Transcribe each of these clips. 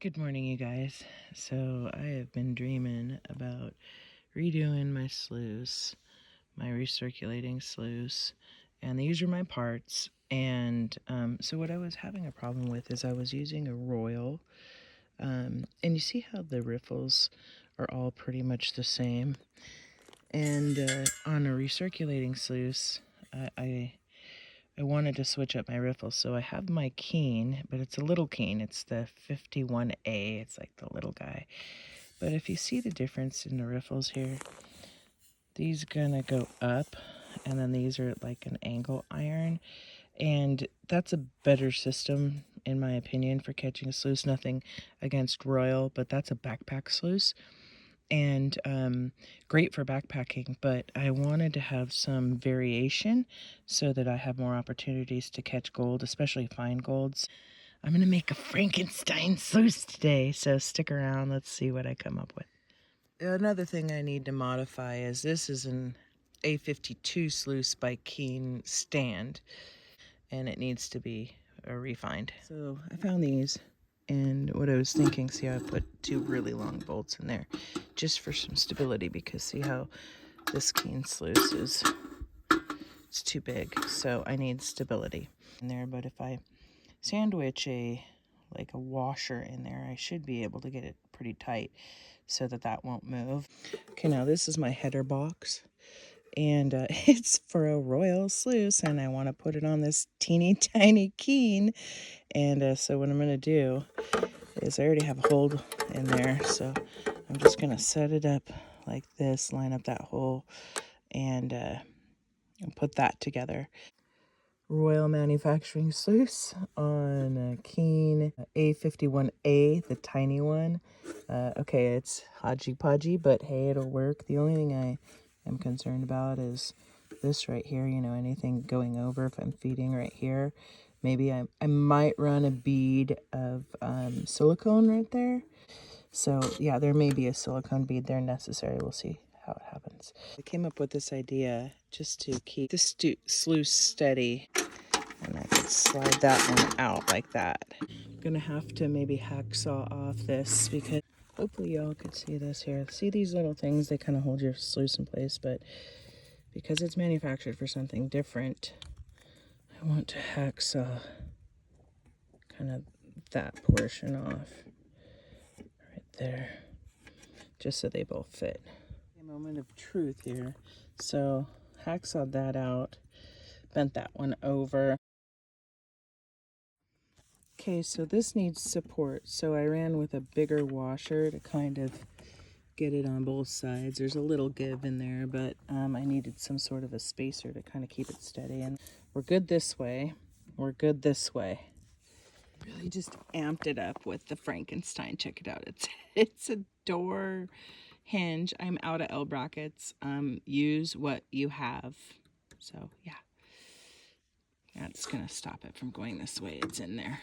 Good morning, you guys. So I have been dreaming about redoing my sluice, my recirculating sluice, and these are my parts. And so what I was having a problem with is I was using a Royal, and you see how the riffles are all pretty much the same. And on a recirculating sluice, I wanted to switch up my riffles, so I have my Keen, but it's a little Keen. It's the 51A. It's like the little guy. But if you see the difference in the riffles here, these gonna go up, and then these are like an angle iron, and that's a better system in my opinion for catching a sluice. Nothing against Royal, but that's a backpack sluice, and great for backpacking. But I wanted to have some variation so that I have more opportunities to catch gold, especially fine golds. I'm gonna make a Frankenstein sluice today, so stick around. Let's see what I come up with. Another thing I need to modify is this is an A52 sluice by Keen stand, and it needs to be refined. So I found these, and what I was thinking, see how I put two really long bolts in there just for some stability, because see how this Keen sluice is, it's too big, so I need stability in there. But if I sandwich like a washer in there, I should be able to get it pretty tight so that that won't move. Okay, now this is my header box, and it's for a Royal sluice, and I want to put it on this teeny tiny Keen. And so what I'm going to do is I already have a hole in there, so I'm just going to set it up like this, line up that hole, and put that together. Royal Manufacturing sluice on a Keen A51A, the tiny one. Okay, it's hodgy-podgy, but hey, it'll work. The only thing I am concerned about is this right here, you know, anything going over if I'm feeding right here. Maybe I might run a bead of silicone right there. So yeah, there may be a silicone bead there necessary. We'll see how it happens. I came up with this idea just to keep this sluice steady, and I could slide that one out like that. I'm gonna have to maybe hacksaw off this, because hopefully y'all could see this here. See these little things? They kind of hold your sluice in place, but because it's manufactured for something different, I want to hacksaw kind of that portion off right there, just so they both fit. A moment of truth here. So hacksawed that out, bent that one over. Okay, so this needs support, so I ran with a bigger washer to kind of get it on both sides. There's a little give in there, but I needed some sort of a spacer to kind of keep it steady. And we're good this way. We're good this way. Really just amped it up with the Frankenstein. Check it out. It's a door hinge. I'm out of L brackets. Use what you have. So yeah, that's gonna stop it from going this way. It's in there.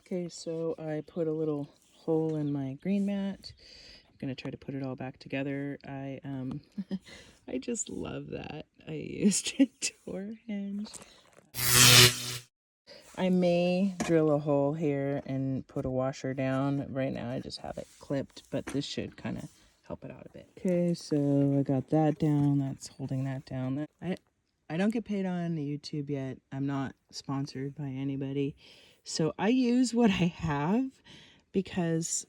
Okay, so I put a little hole in my green mat. I'm gonna try to put it all back together. I I just love that I used a door hinge. I may drill a hole here and put a washer down. Right now I just have it clipped, but this should kind of help it out a bit. Okay, so I got that down. That's holding that down. I don't get paid on YouTube yet. I'm not sponsored by anybody. So I use what I have, because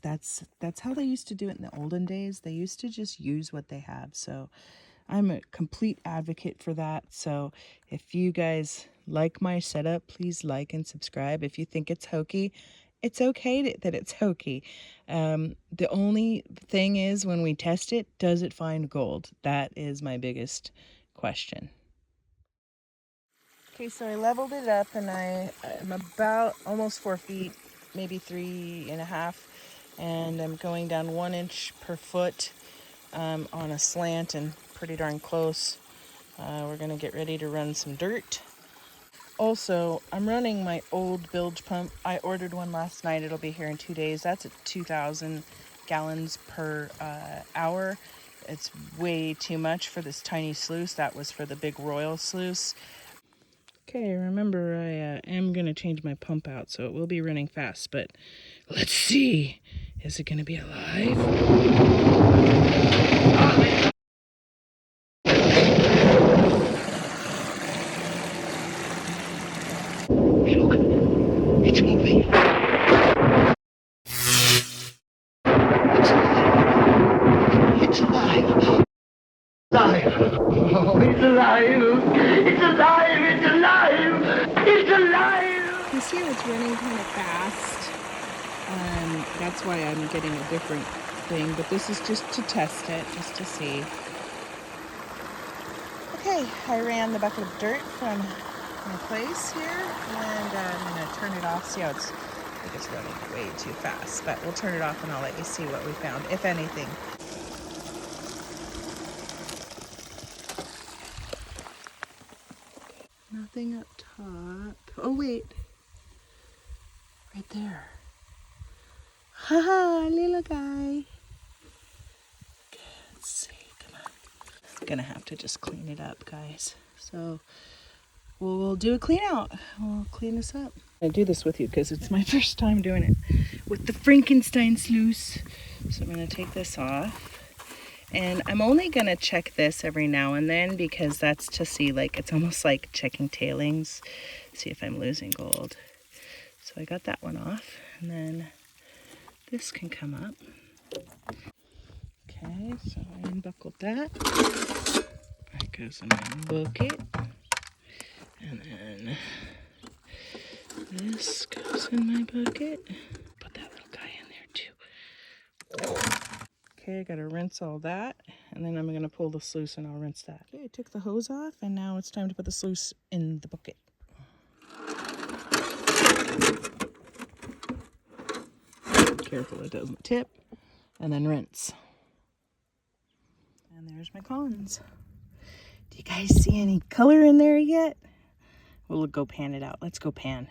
that's how they used to do it in the olden days. They used to just use what they have. So I'm a complete advocate for that. So if you guys like my setup, please like and subscribe. If you think it's hokey, it's okay that it's hokey. The only thing is, when we test it, does it find gold? That is my biggest question. Okay, so I leveled it up, and I'm about almost 4 feet, maybe 3.5, and I'm going down 1 inch per foot on a slant, and pretty darn close. We're gonna get ready to run some dirt. Also, I'm running my old bilge pump. I ordered one last night. It'll be here in 2 days. That's at 2,000 gallons per hour. It's way too much for this tiny sluice. That was for the big Royal sluice. Okay, remember I am going to change my pump out, so it will be running fast, but let's see. Is it going to be alive? Look, it's moving. It's alive. Alive. Oh, it's alive. It's alive. It's alive. It's alive. You see it's running kind of fast. That's why I'm getting a different thing, but this is just to test it, just to see. Okay, I ran the bucket of dirt from my place here, and I'm going to turn it off. See how I think it's running way too fast, but we'll turn it off and I'll let you see what we found, if anything. Nothing up top. Oh, wait. Right there. Haha, little guy. Okay, let's see. Come on. I'm gonna have to just clean it up, guys. So we'll do a clean out. We'll clean this up. I do this with you because it's my first time doing it with the Frankenstein sluice. So I'm gonna take this off. And I'm only gonna check this every now and then because that's to see, like, it's almost like checking tailings, see if I'm losing gold. So I got that one off, and then this can come up. Okay, so I unbuckled that. That goes in my bucket. And then this goes in my bucket. Put that little guy in there too. Okay, I gotta rinse all that, and then I'm gonna pull the sluice and I'll rinse that. Okay, I took the hose off, and now it's time to put the sluice in the bucket. Careful it doesn't tip, and then rinse. And there's my cons. Do you guys see any color in there yet? We'll go pan it out. Let's go pan.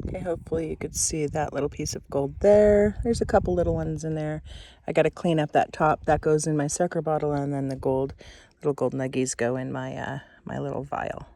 Okay, hopefully you could see that little piece of gold there. There's a couple little ones in there. I got to clean up that top. That goes in my sucker bottle, and then the little gold nuggies go in my my little vial.